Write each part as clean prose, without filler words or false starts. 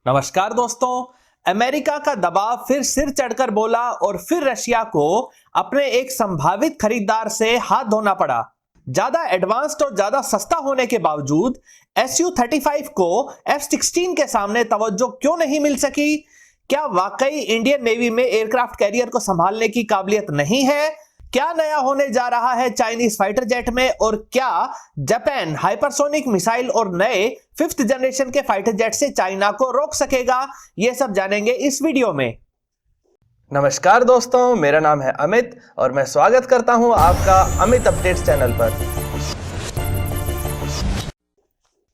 नमस्कार दोस्तों। अमेरिका का दबाव फिर सिर चढ़कर बोला और फिर रशिया को अपने एक संभावित खरीदार से हाथ धोना पड़ा। ज्यादा एडवांस्ड और ज्यादा सस्ता होने के बावजूद Su-35 को F-16 के सामने तवज्जो क्यों नहीं मिल सकी? क्या वाकई इंडियन नेवी में एयरक्राफ्ट कैरियर को संभालने की काबिलियत नहीं है? क्या नया होने जा रहा है चाइनीज फाइटर जेट में? और क्या जापान हाइपरसोनिक मिसाइल और नए 5th जनरेशन के फाइटर जेट से चाइना को रोक सकेगा? ये सब जानेंगे इस वीडियो में। नमस्कार दोस्तों, मेरा नाम है अमित और मैं स्वागत करता हूं आपका अमित अपडेट्स चैनल पर।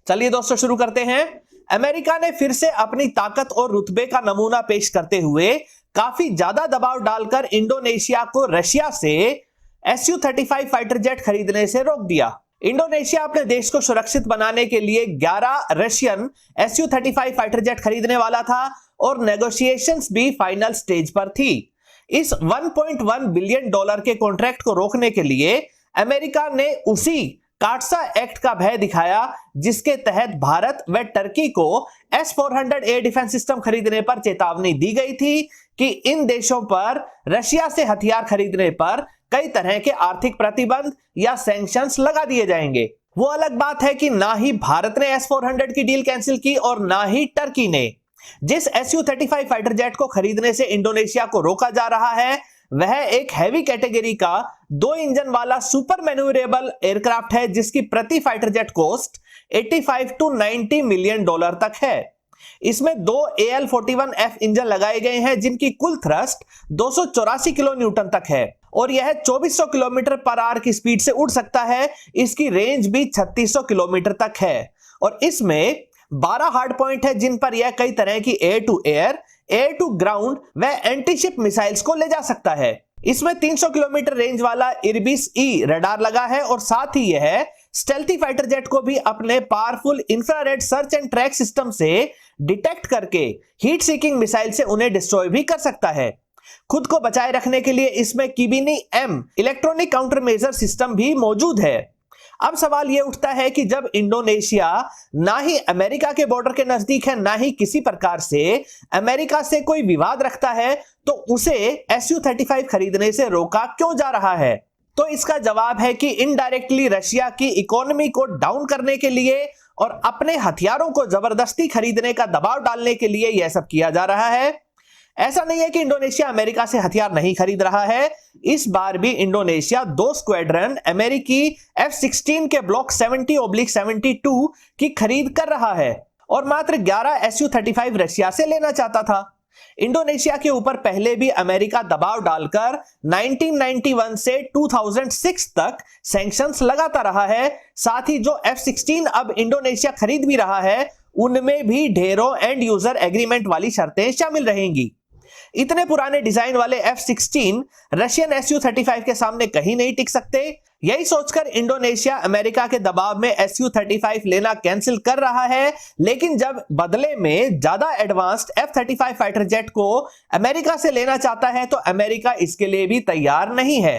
चलिए दोस्तों शुरू करते हैं। अमेरिका ने फिर से अपनी ताकत और रुतबे का नमूना पेश करते हुए काफी ज्यादा दबाव डालकर इंडोनेशिया को रशिया से Su-35 फाइटर जेट खरीदने से रोक दिया। इंडोनेशिया अपने देश को सुरक्षित बनाने के लिए 11 रशियन Su-35 फाइटर जेट खरीदने वाला था और नेगोशिएशंस भी फाइनल स्टेज पर थी। इस $1.1 बिलियन के कॉन्ट्रैक्ट को रोकने के लिए अमेरिका ने उसी काटसा एक्ट का भय दिखाया जिसके तहत भारत व टर्की को S-400 एयर डिफेंस सिस्टम खरीदने पर चेतावनी दी गई थी कि इन देशों पर रशिया से हथियार खरीदने पर कई तरह के आर्थिक प्रतिबंध या सैंक्शंस लगा दिए जाएंगे। वो अलग बात है कि ना ही भारत ने S-400 की डील कैंसिल की और ना ही टर्की ने। जिस Su-35 फाइटर जेट को खरीदने से इंडोनेशिया को रोका जा रहा है वह एक हैवी कैटेगरी का 2 इंजन वाला सुपर मैन्यूवरेबल एयरक्राफ्ट है जिसकी प्रति fighter jet cost 85 to 90 million dollar तक है। इसमें 2 AL-41F इंजन लगाए गए हैं जिनकी कुल थ्रस्ट 284 किलो न्यूटन तक है और यह 2400 किलोमीटर पर आवर की स्पीड से उड़ सकता है। इसकी रेंज भी 3600 किलोमीटर तक है और इसमें 12 हार्ड पॉइंट है जिन पर यह कई तरह की air to air, air to ground व एंटीशिप मिसाइल्स को ले जा सकता है। इसमें 300 किलोमीटर रेंज वाला इरबिस ई रडार लगा है और साथ ही यह स्टेल्थी फाइटर जेट को भी अपने powerful infrared search and track system से डिटेक्ट करके हीट सीकिंग मिसाइल से उन्हें डिस्ट्रॉय भी कर सकता है। खुद को बचाए रखने के लिए इसमें किबिनी एम इलेक्ट्रॉनिक काउंटर मेजर सिस्टम भी मौजूद है। अब सवाल यह उठता है कि जब इंडोनेशिया ना ही अमेरिका के बॉर्डर के नजदीक है ना ही किसी प्रकार से अमेरिका से कोई विवाद रखता है तो उसे Su-35 खरीदने से रोका क्यों जा रहा है? तो इसका जवाब है कि इनडायरेक्टली रशिया की इकोनॉमी को डाउन करने के लिए और अपने हथियारों को जबरदस्ती खरीदने का दबाव डालने के लिए यह सब किया जा रहा है। ऐसा नहीं है कि इंडोनेशिया अमेरिका से हथियार नहीं खरीद रहा है। इस बार भी इंडोनेशिया 2 स्क्वाड्रन अमेरिकी F-16 के ब्लॉक 70/72 की खरीद कर रहा है और मात्र 11 Su-35 रशिया से लेना चाहता था। इंडोनेशिया के ऊपर पहले भी अमेरिका दबाव डालकर 1991 से 2006 तक सैंक्शंस लगाता रहा है। साथ ही जो F-16 अब इंडोनेशिया खरीद भी रहा है उनमें भी ढेरों एंड यूजर एग्रीमेंट वाली शर्तें शामिल रहेंगी। इतने पुराने डिजाइन वाले F-16 रशियन Su-35 के सामने कहीं नहीं टिक सकते। यही सोचकर इंडोनेशिया अमेरिका के दबाव में Su-35 लेना कैंसिल कर रहा है, लेकिन जब बदले में ज्यादा एडवांस्ड F-35 फाइटर जेट को अमेरिका से लेना चाहता है तो अमेरिका इसके लिए भी तैयार नहीं है।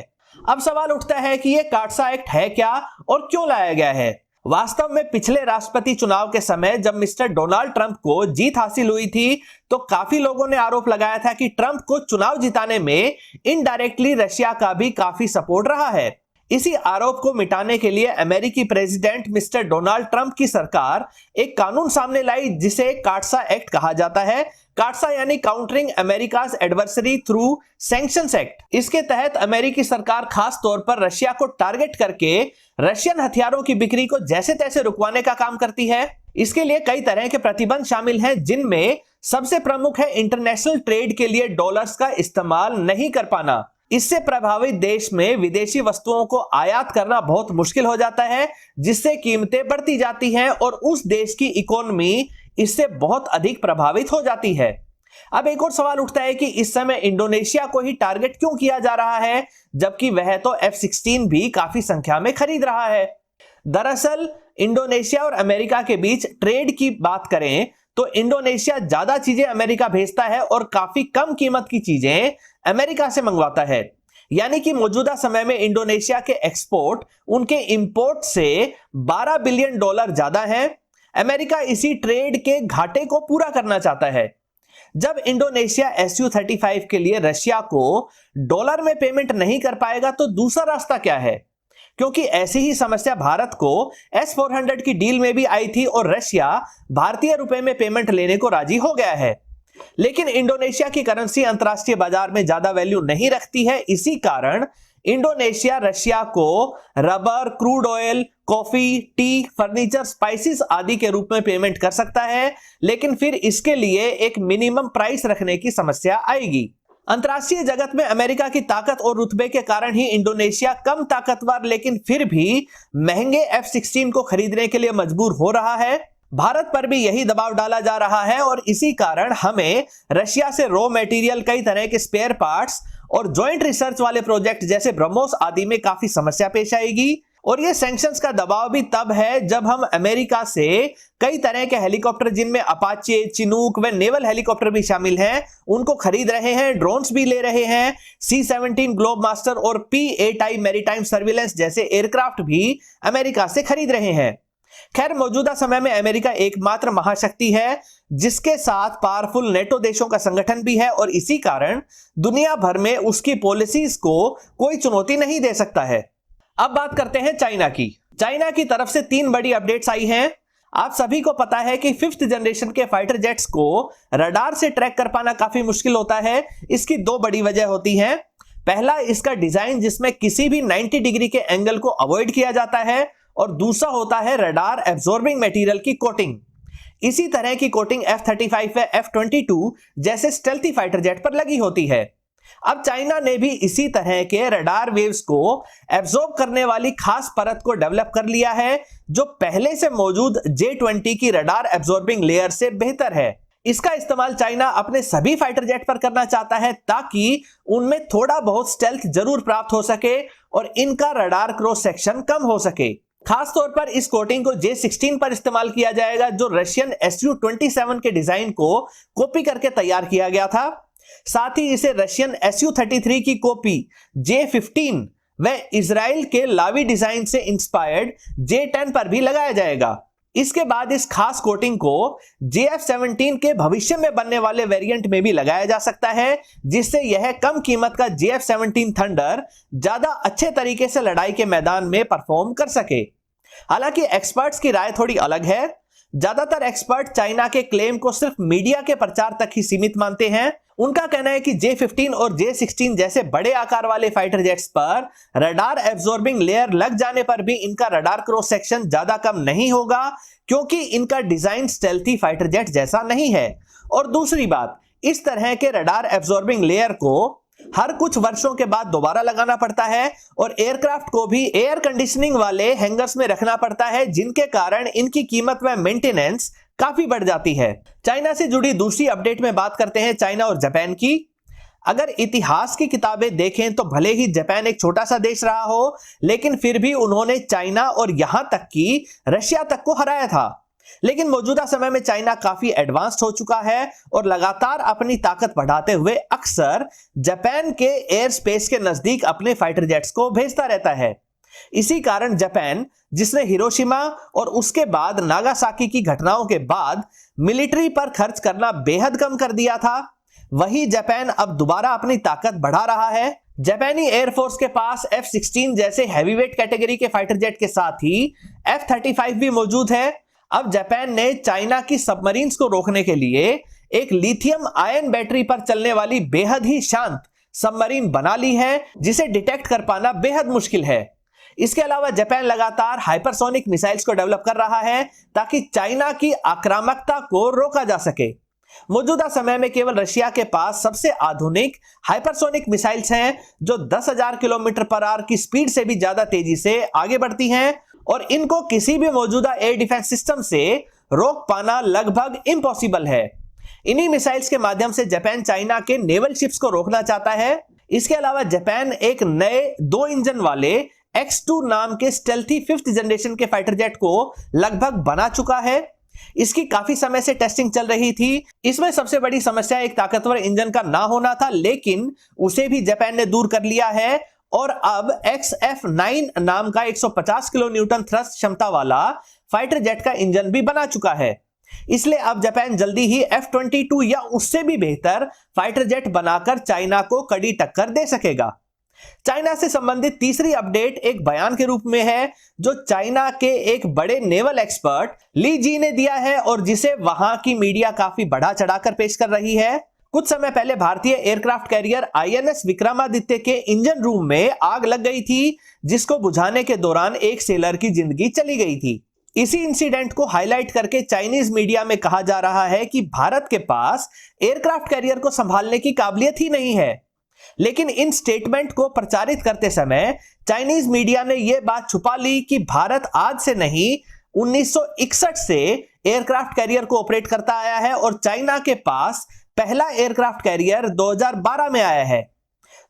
अब सवाल उठता है कि यह काटसा एक्ट है क्या और क्यों लाया गया है? वास्तव में पिछले राष्ट्रपति चुनाव के समय जब मिस्टर डोनाल्ड ट्रंप को जीत हासिल हुई थी तो काफी लोगों ने आरोप लगाया था कि ट्रंप को चुनाव जिताने में इनडायरेक्टली रशिया का भी काफी सपोर्ट रहा है। इसी आरोप को मिटाने के लिए अमेरिकी प्रेसिडेंट मिस्टर डोनाल्ड ट्रंप की सरकार एक कानून सामने लाई जिसे काटसा एक्ट कहा जाता है। काटसा यानी countering America's adversary through sanctions act. इसके तहत अमेरिकी सरकार खास तौर पर रशिया को टारगेट करके रशियन हथियारों की बिक्री को जैसे तैसे रुकवाने का काम करती है। इसके लिए कई तरह के प्रतिबंध शामिल हैं जिनमें सबसे प्रमुख है इंटरनेशनल ट्रेड के लिए डॉलर्स का इस्तेमाल नहीं कर पाना। इससे प्रभावित देश में विदेशी वस्तुओं को आयात करना बहुत मुश्किल हो जाता है जिससे कीमतें बढ़ती जाती हैं और उस देश की इकोनॉमी इससे बहुत अधिक प्रभावित हो जाती है। अब एक और सवाल उठता है कि इस समय इंडोनेशिया को ही टारगेट क्यों किया जा रहा है जबकि वह तो F-16 भी काफी संख्या में खरीद रहा है। दरअसल इंडोनेशिया और अमेरिका के बीच ट्रेड की बात करें तो इंडोनेशिया ज्यादा चीजें अमेरिका भेजता है और काफी कम कीमत की चीजें अमेरिका से मंगवाता है। यानी कि मौजूदा समय में इंडोनेशिया के एक्सपोर्ट उनके इंपोर्ट से $12 बिलियन ज्यादा हैं। अमेरिका इसी ट्रेड के घाटे को पूरा करना चाहता है। जब इंडोनेशिया Su-35 के लिए रशिया को डॉलर में पेमेंट नहीं कर पाएगा तो दूसरा रास्ता क्या है? क्योंकि ऐसी ही समस्या भारत को S-400 की डील में भी आई थी और रशिया भारतीय रुपए में पेमेंट लेने को राजी हो गया है। लेकिन इंडोनेशिया की करेंसी अंतरराष्ट्रीय बाजार में ज्यादा वैल्यू नहीं रखती है। इसी कारण इंडोनेशिया रशिया को rubber, crude oil, coffee, T, furniture, spices आदि के रूप में पेमेंट कर सकता है, लेकिन फिर इसके लिए एक मिनिमम प्राइस रखने की समस्या आएगी। अंतरराष्ट्रीय जगत में अमेरिका की ताकत और रुतबे के कारण ही इंडोनेशिया कम ताकतवर लेकिन फिर भी महंगे F-16 को खरीदने के लिए मजबूर हो रहा है। भारत पर भी यही दबाव डाला जा रहा है और इसी कारण हमें रशिया से रॉ मटेरियल, कई तरह के स्पेयर पार्ट्स और जॉइंट रिसर्च वाले प्रोजेक्ट जैसे ब्रह्मोस आदि में काफी समस्या पेश आएगी। और ये सैंक्शंस का दबाव भी तब है जब हम अमेरिका से कई तरह के हेलीकॉप्टर जिनमें अपाचे, चिनूक व नेवल हेलीकॉप्टर भी शामिल हैं उनको खरीद रहे हैं, ड्रोन्स भी ले रहे हैं, C-17 ग्लोब मास्टर और P-8I मैरीटाइम सर्विलेंस जैसे एयरक्राफ्ट भी अमेरिका से खरीद रहे हैं। खैर, मौजूदा समय में अमेरिका एकमात्र महाशक्ति है जिसके साथ पावरफुल नेटो देशों का संगठन भी है और इसी कारण दुनिया भर में उसकी पॉलिसीज को कोई चुनौती नहीं दे सकता है। अब बात करते हैं चाइना की। चाइना की तरफ से 3 बड़ी अपडेट्स आई हैं। आप सभी को पता है कि 5th जनरेशन के फाइटर जेट्स को रडार से ट्रैक कर पाना काफी मुश्किल होता है। इसकी 2 बड़ी वजह होती हैं। पहला, इसका डिजाइन जिसमें किसी भी 90 डिग्री के एंगल को अवॉइड किया जाता है और दूसरा होता है रडार एब्जॉर्बिंग मटेरियल की कोटिंग। इसी तरह की कोटिंग F-35 व F-22 जैसे स्टेल्थी फाइटर जेट पर लगी होती है। अब चाइना ने भी इसी तरह के रडार वेव्स को एब्जॉर्ब करने वाली खास परत को डेवलप कर लिया है जो पहले से मौजूद J-20 की रडार एब्जॉर्बिंग लेयर से बेहतर है। इसका इस्तेमाल चाइना अपने सभी फाइटर जेट पर करना चाहता है ताकि उनमें थोड़ा बहुत स्टेल्थ जरूर प्राप्त हो सके और इनका रडार क्रॉस सेक्शन कम हो सके। खास तौर पर इस कोटिंग को J-16 पर इस्तेमाल किया जाएगा जो रशियन Su-27 के डिजाइन को कॉपी करके तैयार किया गया था। साथ ही इसे रशियन Su-33 की कॉपी J-15 व इजराइल के लावी डिजाइन से इंस्पायर्ड J-10 पर भी लगाया जाएगा। इसके बाद इस खास कोटिंग को JF-17 के भविष्य में बनने वाले वेरिएंट में भी लगाया जा सकता है जिससे यह कम कीमत का JF-17 थंडर ज्यादा अच्छे तरीके से लड़ाई के मैदान में परफॉर्म कर सके। हालांकि एक्सपर्ट्स की राय थोड़ी अलग है। ज्यादातर एक्सपर्ट चाइना के क्लेम को सिर्फ मीडिया के प्रचार तक ही सीमित मानते हैं। उनका कहना है कि J-15 और J-16 जैसे बड़े आकार वाले फाइटर जेट्स पर रडार एब्जॉर्बिंग लेयर लग जाने पर भी इनका रडार क्रॉस सेक्शन ज्यादा कम नहीं होगा क्योंकि इनका डिजाइन स्टेल्थी फाइटर जेट जैसा नहीं है। और दूसरी बात, इस तरह के रडार एब्जॉर्बिंग लेयर को हर कुछ वर्षों के बाद दोबारा लगाना पड़ता है और एयरक्राफ्ट को भी एयर कंडीशनिंग वाले हैंगर्स में रखना पड़ता है जिनके कारण इनकी कीमत व मेंटेनेंस काफी बढ़ जाती है। चाइना से जुड़ी दूसरी अपडेट में बात करते हैं चाइना और जापान की। अगर इतिहास की किताबें देखें तो भले ही जापान एक छोटा सा देश रहा हो लेकिन फिर भी उन्होंने चाइना और यहां तक कि रशिया तक को हराया था। लेकिन मौजूदा समय में चाइना काफी एडवांस्ड हो चुका है और लगातार अपनी ताकत बढ़ाते हुए अक्सर जापान के एयर स्पेस के नजदीक अपने फाइटर जेट्स को भेजता रहता है। इसी कारण जापान, जिसने हिरोशिमा और उसके बाद नागासाकी की घटनाओं के बाद मिलिट्री पर खर्च करना बेहद कम कर दिया था, वही जापान अब दोबारा अपनी ताकत बढ़ा रहा है। जापानी एयरफोर्स के पास F-16 जैसे हैवीवेट कैटेगरी के फाइटर जेट के साथ ही F-35 भी मौजूद है। अब जापान ने चाइना की सबमरीन्स को रोकने के लिए एक लिथियम आयन बैटरी पर चलने वाली बेहद ही शांत सबमरीन बना ली है जिसे डिटेक्ट कर पाना बेहद मुश्किल है। इसके अलावा जापान लगातार हाइपरसोनिक मिसाइल्स को डेवलप कर रहा है ताकि चाइना की आक्रामकता को रोका जा सके। मौजूदा समय में केवल रशिया के पास सबसे आधुनिक हाइपरसोनिक मिसाइल्स हैं जो 10,000 किलोमीटर पर आवर की स्पीड से भी ज्यादा तेजी से आगे बढ़ती हैं और इनको किसी भी मौजूदा एयर डिफेंस सिस्टम से रोक पाना लगभग इम्पॉसिबल है। इन्हीं मिसाइल्स के माध्यम से जापान चाइना के नेवल शिप्स को रोकना चाहता है। इसके अलावा जापान एक नए 2 इंजन वाले X2 नाम के स्टेल्थी 5th जनरेशन के फाइटर जेट को लगभग बना चुका है। इसकी काफी समय से टेस्टिंग चल रही थी। इसमें सबसे बड़ी समस्या एक ताकतवर इंजन का ना होना था, लेकिन उसे भी जापान ने दूर कर लिया है और अब XF9 नाम का 150 किलो न्यूटन थ्रस्ट क्षमता वाला फाइटर जेट का इंजन भी बना चुका है। इसलिए अब जापान जल्दी ही F-22 या उससे भी बेहतर फाइटर जेट बनाकर चाइना को कड़ी टक्कर दे सकेगा। चाइना से संबंधित तीसरी अपडेट एक बयान के रूप में है जो चाइना के एक बड़े नेवल एक्सपर्ट ली जी ने दिया है और जिसे वहां की मीडिया काफी बढ़ा चढ़ाकर पेश कर रही है। कुछ समय पहले भारतीय एयरक्राफ्ट कैरियर INS विक्रमादित्य के इंजन रूम में आग लग गई थी, जिसको बुझाने के दौरान एक सेलर की जिंदगी चली गई थी। इसी इंसिडेंट को हाईलाइट करके चाइनीज मीडिया में कहा जा रहा है कि भारत के पास एयरक्राफ्ट कैरियर को संभालने की काबिलियत ही नहीं है। लेकिन इन स्टेटमेंट को प्रचारित करते समय चाइनीज मीडिया ने यह बात छुपा ली कि भारत आज से नहीं 1961 से एयरक्राफ्ट कैरियर को ऑपरेट करता आया है और चाइना के पास पहला एयरक्राफ्ट कैरियर 2012 में आया है।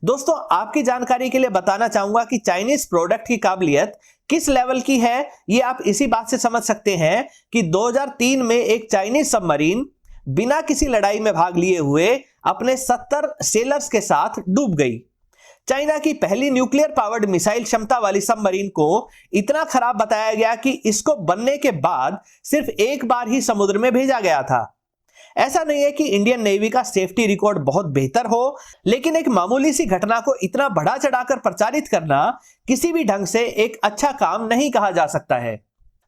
दोस्तों, आपकी जानकारी के लिए बताना चाहूंगा कि चाइनीज प्रोडक्ट की काबिलियत किस लेवल की है ये आप इसी बात से समझ सकते हैं कि 2003 में एक चाइनीज सबमरीन बिना किसी लड़ाई में भाग लिए हुए अपने 70 सेलर्स के साथ डूब गई। चाइना की पहली न्यूक्लियर पावर्ड मिसाइल क्षमता वाली सबमरीन को इतना खराब बताया गया कि इसको बनने के बाद सिर्फ एक बार ही समुद्र में भेजा गया था। ऐसा नहीं है कि इंडियन नेवी का सेफ्टी रिकॉर्ड बहुत बेहतर हो, लेकिन एक मामूली सी घटना को इतना बढ़ा चढ़ाकर प्रचारित करना किसी भी ढंग से एक अच्छा काम नहीं कहा जा सकता है।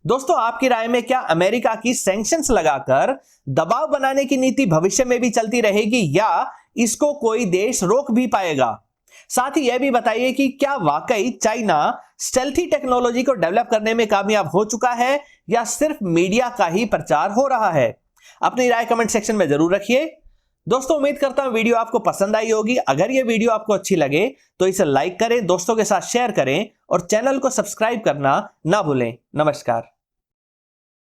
दोस्तों, आपकी राय में क्या अमेरिका की सैंक्शंस लगाकर दबाव बनाने की नीति भविष्य में भी चलती रहेगी या इसको कोई देश रोक भी पाएगा? साथ ही यह भी बताइए कि क्या वाकई चाइना स्टेल्थी टेक्नोलॉजी को डेवलप करने में कामयाब हो चुका है या सिर्फ मीडिया का ही प्रचार हो रहा है? अपनी राय कमेंट सेक्शन में जरूर रखिए। दोस्तों, उम्मीद करता हूं वीडियो आपको पसंद आई होगी। अगर यह वीडियो आपको अच्छी लगे तो इसे लाइक करें, दोस्तों के साथ शेयर करें और चैनल को सब्सक्राइब करना ना भूलें। नमस्कार।